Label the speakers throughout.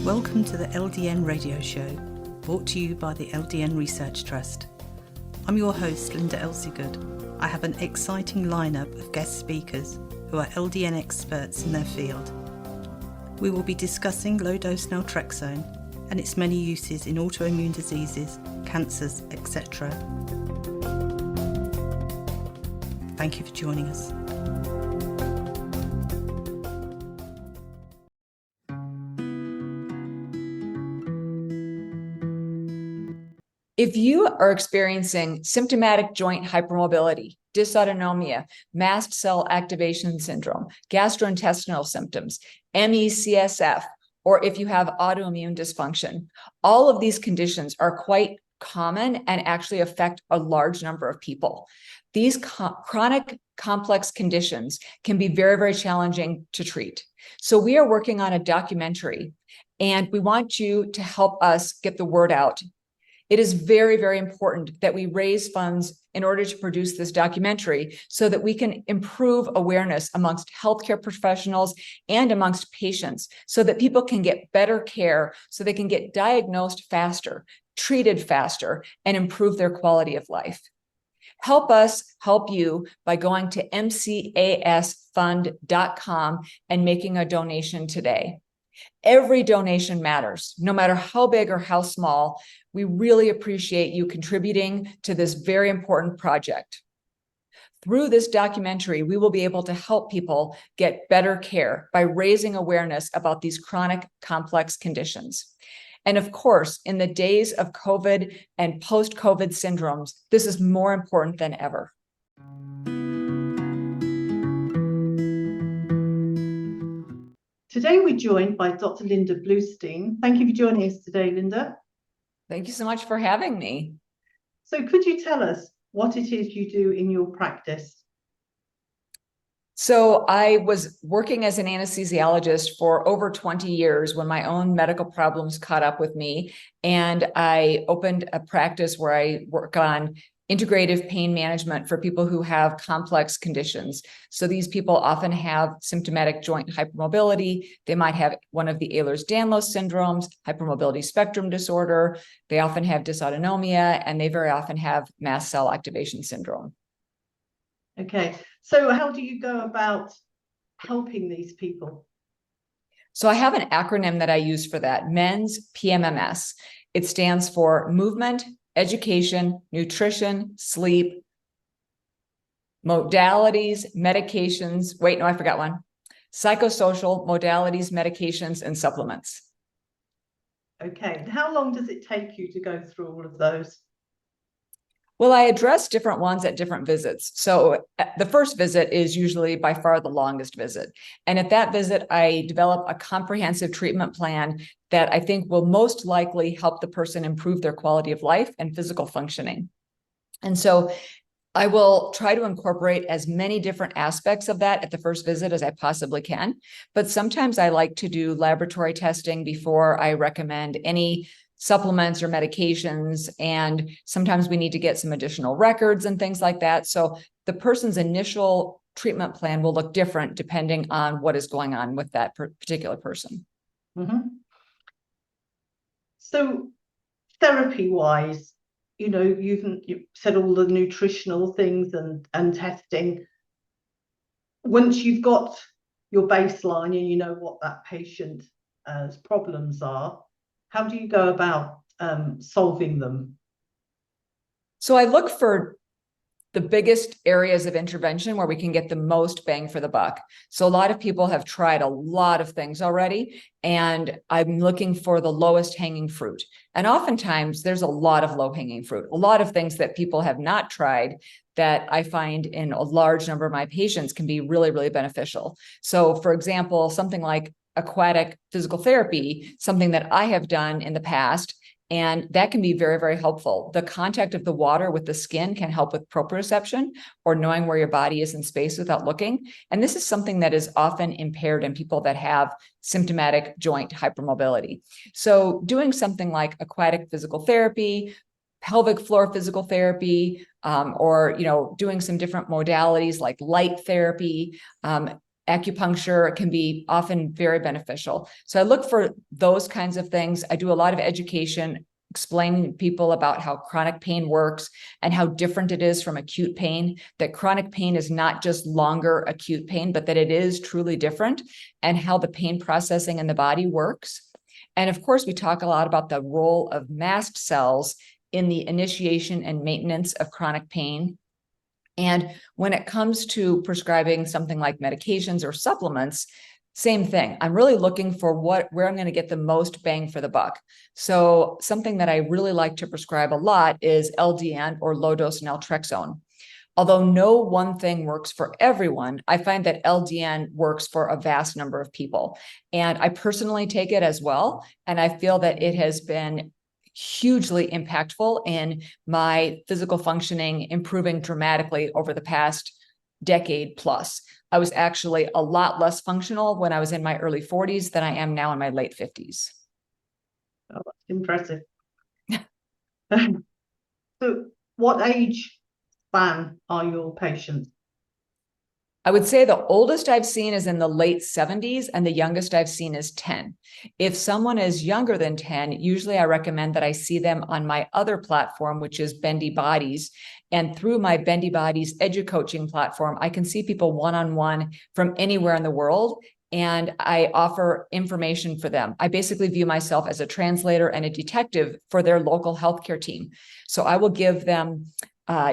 Speaker 1: Welcome to the LDN Radio Show, brought to you by the LDN Research Trust. I'm your host, Linda Good. I have an exciting lineup of guest speakers who are LDN experts in their field. We will be discussing low-dose Naltrexone and its many uses in autoimmune diseases, cancers, etc. Thank you for joining us.
Speaker 2: If you are experiencing symptomatic joint hypermobility, dysautonomia, mast cell activation syndrome, gastrointestinal symptoms, ME/CSF, or if you have autoimmune dysfunction, all of these conditions are quite common and actually affect a large number of people. These chronic complex conditions can be very, very challenging to treat. So we are working on a documentary, and we want you to help us get the word out. It is very, very important that we raise funds in order to produce this documentary so that we can improve awareness amongst healthcare professionals and amongst patients so that people can get better care, so they can get diagnosed faster, treated faster, and improve their quality of life. Help us help you by going to mcasfund.com and making a donation today. Every donation matters, no matter how big or how small. We really appreciate you contributing to this very important project. Through this documentary, we will be able to help people get better care by raising awareness about these chronic complex conditions. And of course, in the days of COVID and post-COVID syndromes, this is more important than ever.
Speaker 3: Today we're joined by Dr. Linda Bluestein. Thank you for joining us today, Linda.
Speaker 2: Thank you so much for having me.
Speaker 3: So could you tell us what it is you do in your practice?
Speaker 2: So I was working as an anesthesiologist for over 20 years when my own medical problems caught up with me. And I opened a practice where I work on integrative pain management for people who have complex conditions. So these people often have symptomatic joint hypermobility. They might have one of the Ehlers-Danlos syndromes, hypermobility spectrum disorder. They often have dysautonomia, and they very often have mast cell activation syndrome.
Speaker 3: Okay, so how do you go about helping these people?
Speaker 2: So I have an acronym that I use for that, MENS PMMS. It stands for movement, education, nutrition, sleep, modalities, medications. Wait, no, I forgot one. Psychosocial, modalities, medications, and supplements.
Speaker 3: Okay, how long does it take you to go through all of those?
Speaker 2: Well, I address different ones at different visits. So the first visit is usually by far the longest visit. And at that visit, I develop a comprehensive treatment plan that I think will most likely help the person improve their quality of life and physical functioning. And so I will try to incorporate as many different aspects of that at the first visit as I possibly can. But sometimes I like to do laboratory testing before I recommend any supplements or medications. And sometimes we need to get some additional records and things like that. So the person's initial treatment plan will look different depending on what is going on with that particular person.
Speaker 3: Mm-hmm. So therapy-wise, you know, you've said all the nutritional things and testing. Once you've got your baseline and you know what that patient's problems are, how do you go about solving them?
Speaker 2: So I look for the biggest areas of intervention where we can get the most bang for the buck. So a lot of people have tried a lot of things already, and I'm looking for the lowest hanging fruit. And oftentimes there's a lot of low hanging fruit, a lot of things that people have not tried that I find in a large number of my patients can be really, really beneficial. So for example, something like aquatic physical therapy, something that I have done in the past, and that can be very, very helpful. The contact of the water with the skin can help with proprioception, or knowing where your body is in space without looking. And this is something that is often impaired in people that have symptomatic joint hypermobility. So doing something like aquatic physical therapy, pelvic floor physical therapy, or doing some different modalities like light therapy, Acupuncture can be often very beneficial. So I look for those kinds of things. I do a lot of education, explaining to people about how chronic pain works and how different it is from acute pain, that chronic pain is not just longer acute pain, but that it is truly different, and how the pain processing in the body works. And of course, we talk a lot about the role of mast cells in the initiation and maintenance of chronic pain. And when it comes to prescribing something like medications or supplements, same thing. I'm really looking for where I'm going to get the most bang for the buck. So something that I really like to prescribe a lot is LDN, or low dose naltrexone. Although no one thing works for everyone, I find that LDN works for a vast number of people. And I personally take it as well. And I feel that it has been hugely impactful in my physical functioning, improving dramatically over the past decade plus. I was actually a lot less functional when I was in my early 40s than I am now in my late 50s.
Speaker 3: Oh, that's impressive. So what age span are your patients?
Speaker 2: I would say the oldest I've seen is in the late 70s, and the youngest I've seen is 10. If someone is younger than 10, usually I recommend that I see them on my other platform, which is Bendy Bodies. And through my Bendy Bodies edu-coaching platform, I can see people one-on-one from anywhere in the world, and I offer information for them. I basically view myself as a translator and a detective for their local healthcare team. So I will give them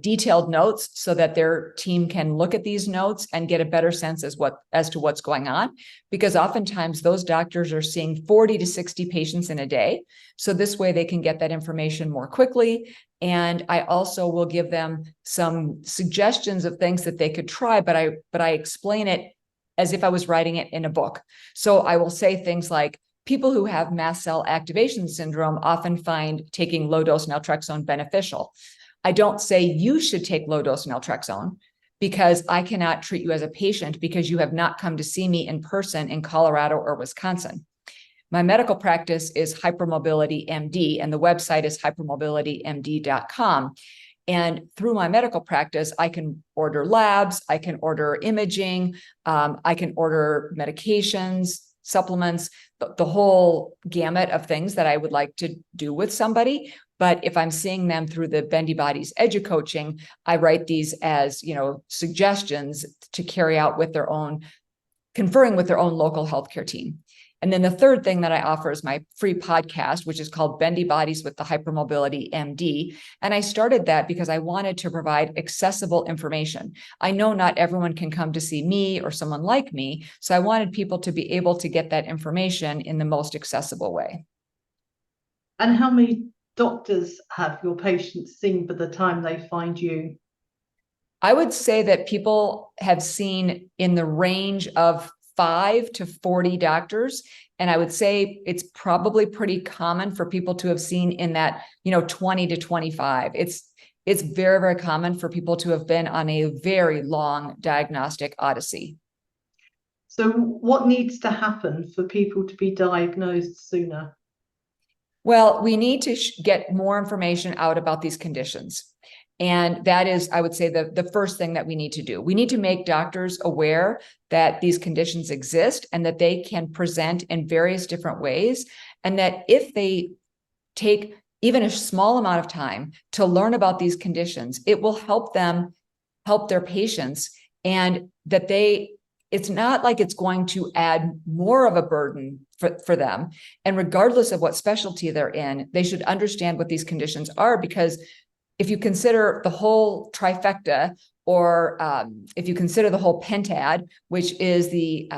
Speaker 2: detailed notes so that their team can look at these notes and get a better sense as to what's going on. Because oftentimes those doctors are seeing 40 to 60 patients in a day. So this way they can get that information more quickly. And I also will give them some suggestions of things that they could try, but I explain it as if I was writing it in a book. So I will say things like, people who have mast cell activation syndrome often find taking low dose naltrexone beneficial. I don't say you should take low dose naltrexone, because I cannot treat you as a patient because you have not come to see me in person in Colorado or Wisconsin. My medical practice is Hypermobility MD, and the website is hypermobilitymd.com. And through my medical practice, I can order labs, I can order imaging, I can order medications, supplements, the whole gamut of things that I would like to do with somebody. But if I'm seeing them through the Bendy Bodies edu-coaching, I write these as, suggestions to carry out with their own, conferring with their own local healthcare team. And then the third thing that I offer is my free podcast, which is called Bendy Bodies with the Hypermobility MD. And I started that because I wanted to provide accessible information. I know not everyone can come to see me or someone like me, so I wanted people to be able to get that information in the most accessible way.
Speaker 3: And how many doctors have your patients seen by the time they find you?
Speaker 2: I would say that people have seen in the range of 5 to 40 doctors. And I would say it's probably pretty common for people to have seen in that, 20 to 25. It's very, very common for people to have been on a very long diagnostic odyssey.
Speaker 3: So what needs to happen for people to be diagnosed sooner?
Speaker 2: Well, we need to get more information out about these conditions. And that is, I would say, the first thing that we need to do. We need to make doctors aware that these conditions exist and that they can present in various different ways. And that if they take even a small amount of time to learn about these conditions, it will help them help their patients. And that it's not like it's going to add more of a burden for them. And regardless of what specialty they're in, they should understand what these conditions are, because if you consider the whole trifecta, or if you consider the whole pentad, which is the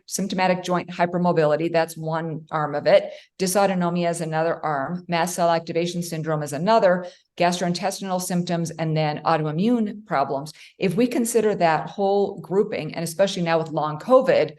Speaker 2: symptomatic joint hypermobility, that's one arm of it. Dysautonomia is another arm. Mast cell activation syndrome is another. Gastrointestinal symptoms, and then autoimmune problems. If we consider that whole grouping, and especially now with long COVID,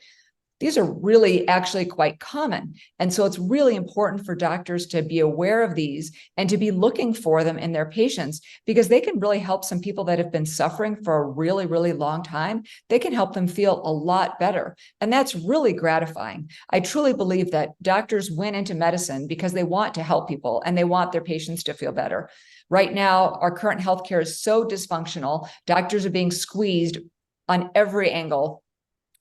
Speaker 2: these are really actually quite common. And so it's really important for doctors to be aware of these and to be looking for them in their patients, because they can really help some people that have been suffering for a really, really long time. They can help them feel a lot better. And that's really gratifying. I truly believe that doctors went into medicine because they want to help people and they want their patients to feel better. Right now, our current healthcare is so dysfunctional. Doctors are being squeezed on every angle.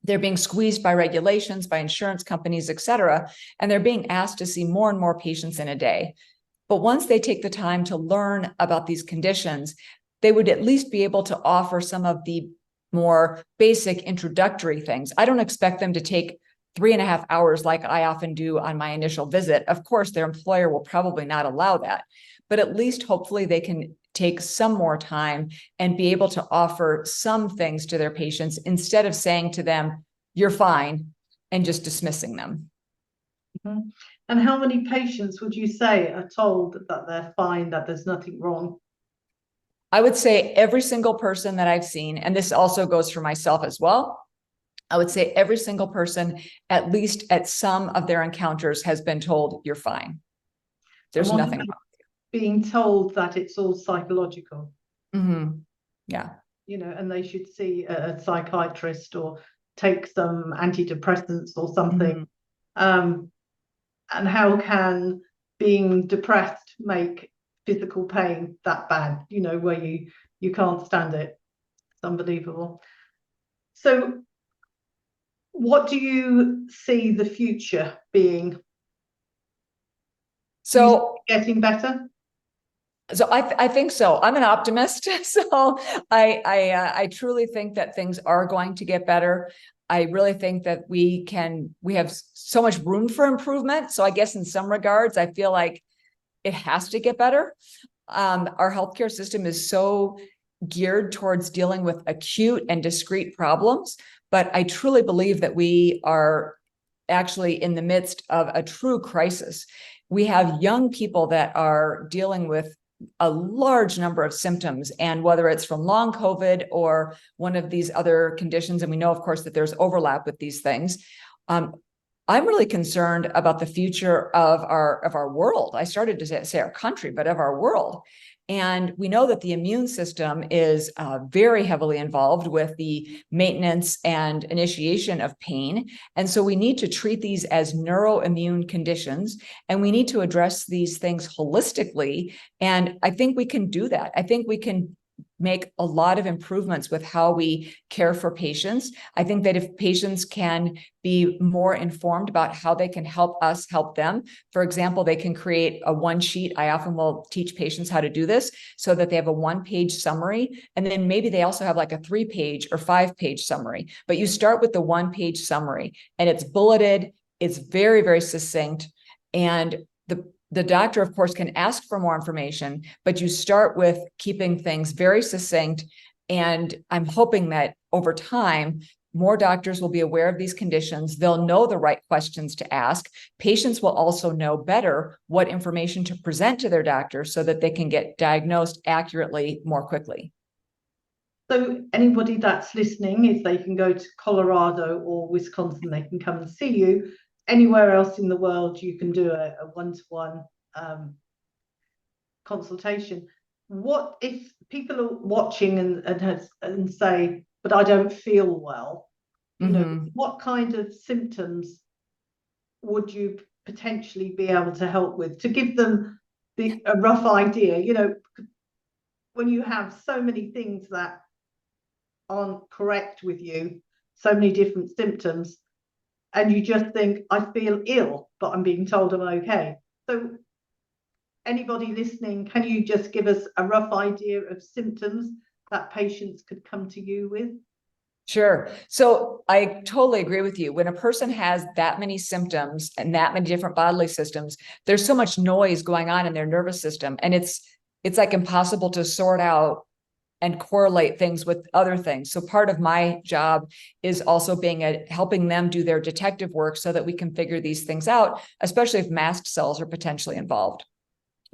Speaker 2: They're being squeezed by regulations, by insurance companies, et cetera, and they're being asked to see more and more patients in a day. But once they take the time to learn about these conditions, they would at least be able to offer some of the more basic introductory things. I don't expect them to take 3.5 hours like I often do on my initial visit. Of course, their employer will probably not allow that, but at least hopefully they can take some more time and be able to offer some things to their patients instead of saying to them, "You're fine," and just dismissing them.
Speaker 3: Mm-hmm. And how many patients would you say are told that they're fine, that there's nothing wrong?
Speaker 2: I would say every single person that I've seen, and this also goes for myself as well, I would say every single person, at least at some of their encounters, has been told, "You're fine. There's nothing wrong."
Speaker 3: Being told that it's all psychological.
Speaker 2: Mm-hmm. Yeah.
Speaker 3: You know, and they should see a psychiatrist or take some antidepressants or something. Mm-hmm. And how can being depressed make physical pain that bad, you know, where you can't stand it? It's unbelievable. So what do you see the future being?
Speaker 2: So
Speaker 3: getting better?
Speaker 2: So I think so. I'm an optimist. So I truly think that things are going to get better. I really think that we have so much room for improvement. So I guess in some regards, I feel like it has to get better. Our healthcare system is so geared towards dealing with acute and discrete problems, but I truly believe that we are actually in the midst of a true crisis. We have young people that are dealing with a large number of symptoms, and whether it's from long COVID or one of these other conditions, and we know, of course, that there's overlap with these things. I'm really concerned about the future of our world. I started to say our country, but of our world. And we know that the immune system is very heavily involved with the maintenance and initiation of pain. And so we need to treat these as neuroimmune conditions, and we need to address these things holistically. And I think we can do that. I think we can make a lot of improvements with how we care for patients. I think that if patients can be more informed about how they can help us help them, for example, they can create a one sheet. I often will teach patients how to do this so that they have a 1-page summary. And then maybe they also have like a 3-page or 5-page summary, but you start with the 1-page summary and it's bulleted. It's very, very succinct. And the doctor, of course, can ask for more information, but you start with keeping things very succinct. And I'm hoping that over time, more doctors will be aware of these conditions. They'll know the right questions to ask. Patients will also know better what information to present to their doctor so that they can get diagnosed accurately more quickly.
Speaker 3: So anybody that's listening, if they can go to Colorado or Wisconsin, they can come and see you. Anywhere else in the world, you can do a one-to-one consultation. What if people are watching and say, "But I don't feel well"? You know, what kind of symptoms would you potentially be able to help with to give them a rough idea? You know, when you have so many things that aren't correct with you, so many different symptoms, and you just think, "I feel ill, but I'm being told I'm okay." So anybody listening, can you just give us a rough idea of symptoms that patients could come to you with?
Speaker 2: Sure. So I totally agree with you. When a person has that many symptoms and that many different bodily systems, there's so much noise going on in their nervous system, and it's like impossible to sort out and correlate things with other things. So part of my job is also helping them do their detective work so that we can figure these things out, especially if mast cells are potentially involved.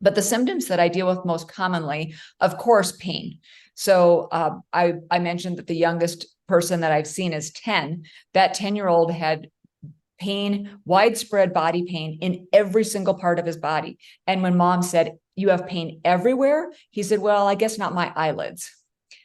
Speaker 2: But the symptoms that I deal with most commonly, of course, pain. So I mentioned that the youngest person that I've seen is 10. That 10-year-old had pain, widespread body pain in every single part of his body. And when mom said, "You have pain everywhere," he said, "Well, I guess not my eyelids."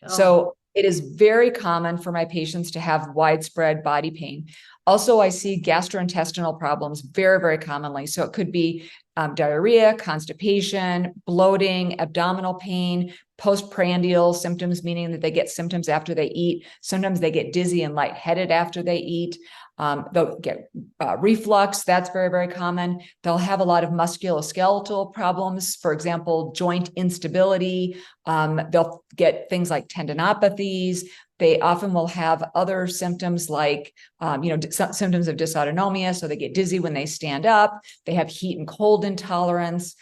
Speaker 2: Oh. So it is very common for my patients to have widespread body pain. Also, I see gastrointestinal problems very, very commonly. So it could be diarrhea, constipation, bloating, abdominal pain, postprandial symptoms, meaning that they get symptoms after they eat. Sometimes they get dizzy and lightheaded after they eat. They'll get reflux. That's very, very common. They'll have a lot of musculoskeletal problems. For example, joint instability. They'll get things like tendinopathies. They often will have other symptoms like, symptoms of dysautonomia. So they get dizzy when they stand up. They have heat and cold intolerance,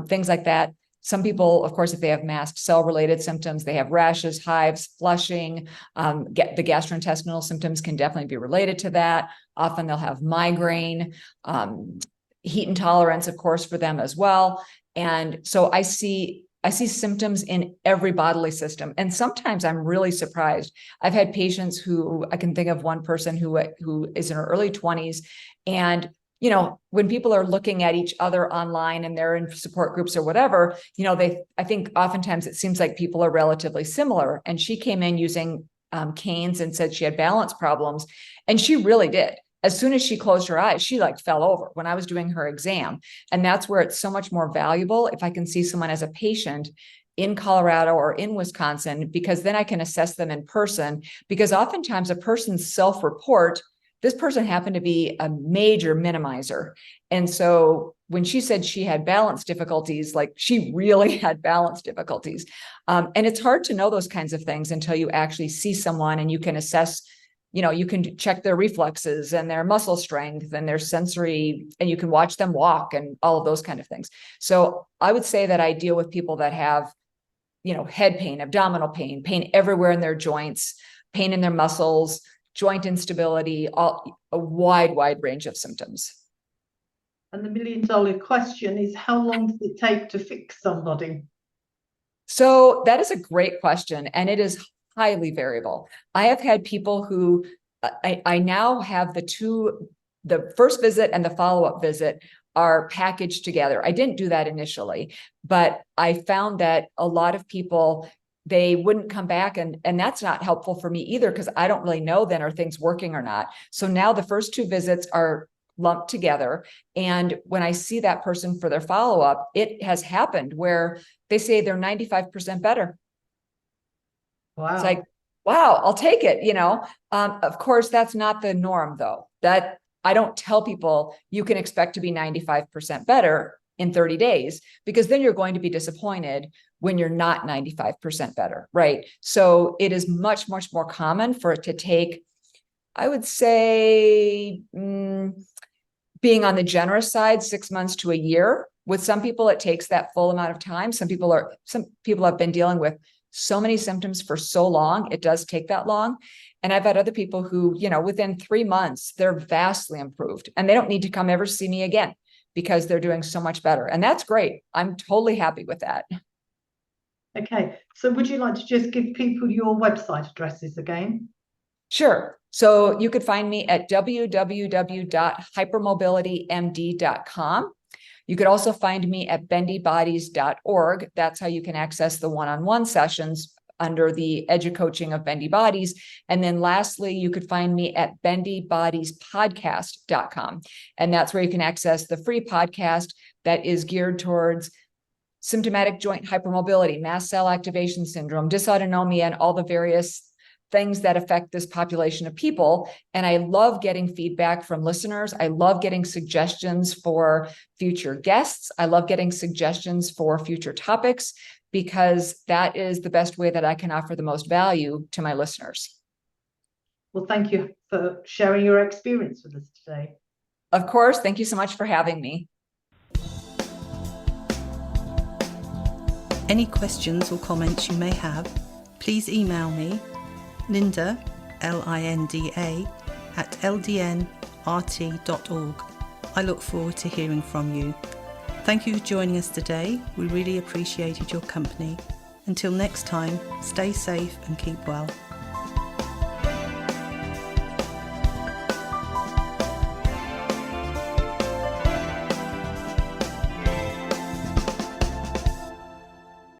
Speaker 2: things like that. Some people, of course, if they have mast cell related symptoms, they have rashes, hives, flushing. The gastrointestinal symptoms can definitely be related to that. Often they'll have migraine, heat intolerance, of course, for them as well. And so I see symptoms in every bodily system. And sometimes I'm really surprised. I've had patients who, I can think of one person who is in her early 20s, and when people are looking at each other online and they're in support groups or whatever, I think oftentimes it seems like people are relatively similar. And she came in using canes and said she had balance problems. And she really did. As soon as she closed her eyes, she fell over when I was doing her exam. And that's where it's so much more valuable if I can see someone as a patient in Colorado or in Wisconsin, because then I can assess them in person. Because oftentimes a person's self-report, this person happened to be a major minimizer. And so when she said she had balance difficulties, she really had balance difficulties. And it's hard to know those kinds of things until you actually see someone and you can assess, you can check their reflexes and their muscle strength and their sensory, and you can watch them walk and all of those kind of things. So I would say that I deal with people that have, head pain, abdominal pain everywhere in their joints, pain in their muscles, joint instability, a wide range of symptoms.
Speaker 3: And the $1 million question is, how long does it take to fix somebody?
Speaker 2: So that is a great question, and it is highly variable. I have had people who I now have the first visit and the follow-up visit are packaged together. I didn't do that initially, but I found that a lot of people, they wouldn't come back, and that's not helpful for me either, because I don't really know then are things working or not. So now the first 2 visits are lumped together. And when I see that person for their follow-up, it has happened where they say they're 95% better.
Speaker 3: Wow.
Speaker 2: It's like, wow, I'll take it. Of course, that's not the norm though. That I don't tell people you can expect to be 95% better in 30 days, because then you're going to be disappointed when you're not 95% better, right? So it is much more common for it to take, I would say, being on the generous side, 6 months to a year. With some people, it takes that full amount of time. Some people have been dealing with so many symptoms for so long, it does take that long. And I've had other people who, within 3 months, they're vastly improved and they don't need to come ever see me again because they're doing so much better. And that's great. I'm totally happy with that.
Speaker 3: Okay. So would you like to just give people your website addresses again?
Speaker 2: Sure. So you could find me at www.hypermobilitymd.com. You could also find me at bendybodies.org. That's how you can access the one-on-one sessions under the EduCoaching of Bendy Bodies. And then lastly, you could find me at bendybodiespodcast.com. And that's where you can access the free podcast that is geared towards symptomatic joint hypermobility, mast cell activation syndrome, dysautonomia, and all the various things that affect this population of people. And I love getting feedback from listeners. I love getting suggestions for future guests. I love getting suggestions for future topics, because that is the best way that I can offer the most value to my listeners.
Speaker 3: Well, thank you for sharing your experience with us today.
Speaker 2: Of course. Thank you so much for having me.
Speaker 1: Any questions or comments you may have, please email me, Linda, Linda, at ldnrt.org. I look forward to hearing from you. Thank you for joining us today. We really appreciated your company. Until next time, stay safe and keep well.